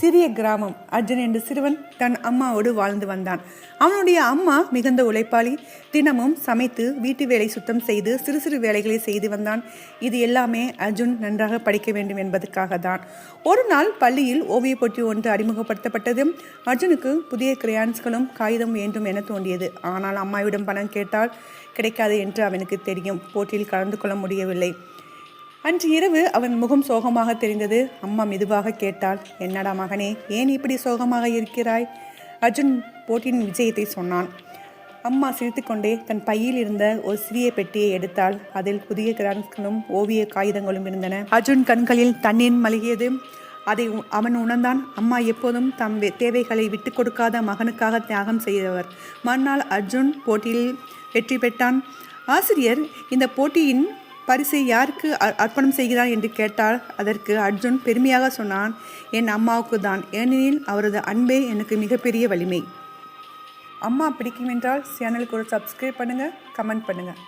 சிறிய கிராமம். அர்ஜுன் என்ற சிறுவன் தன் அம்மாவோடு வாழ்ந்து வந்தான். அவனுடைய அம்மா மிகுந்த உழைப்பாளி. தினமும் சமைத்து வீட்டு வேலை சுத்தம் செய்து சிறு சிறு வேலைகளை செய்து வந்தான். இது எல்லாமே அர்ஜுன் நன்றாக படிக்க வேண்டும் என்பதற்காக தான். ஒரு நாள் பள்ளியில் ஓவிய போட்டி ஒன்று அறிமுகப்படுத்தப்பட்டது. அர்ஜுனுக்கு புதிய கிரையான்ஸ்களும் காகிதம் வேண்டும் என தோன்றியது. ஆனால் அம்மாவிடம் பணம் கேட்டால் கிடைக்காது என்று அவனுக்கு தெரியும். போட்டியில் கலந்து கொள்ள முடியவில்லை. அன்று இரவு அவன் முகம் சோகமாக தெரிந்தது. அம்மா மெதுவாக கேட்டாள், என்னடா மகனே, ஏன் இப்படி சோகமாக இருக்கிறாய்? அர்ஜுன் போட்டியின் விஜயத்தை சொன்னான். அம்மா சிரித்துக்கொண்டே தன் பையில் இருந்த ஒரு சிறிய பெட்டியை எடுத்தாள். அதில் புதிய கிரான்ஸ்களும் ஓவிய காகிதங்களும் இருந்தன. அர்ஜுன் கண்களில் தண்ணீர் மல்கியது. அதை அவன் உணர்ந்தான். அம்மா எப்போதும் தம் தேவைகளை விட்டு கொடுக்காத மகனுக்காக தியாகம் செய்தவர். மறுநாள் அர்ஜுன் போட்டியில் வெற்றி பெற்றான். ஆசிரியர் இந்த போட்டியின் பரிசை யாருக்கு அர்ப்பணம் செய்கிறான் என்று கேட்டால் அதற்கு அர்ஜுன் பெருமையாக சொன்னான், என் அம்மாவுக்கு தான். ஏனெனில் அவரது அன்பே எனக்கு மிகப்பெரிய வலிமை. அம்மா பிடிக்கும் என்றால் சேனலுக்கு ஒரு சப்ஸ்கிரைப் பண்ணுங்கள், கமெண்ட் பண்ணுங்கள்.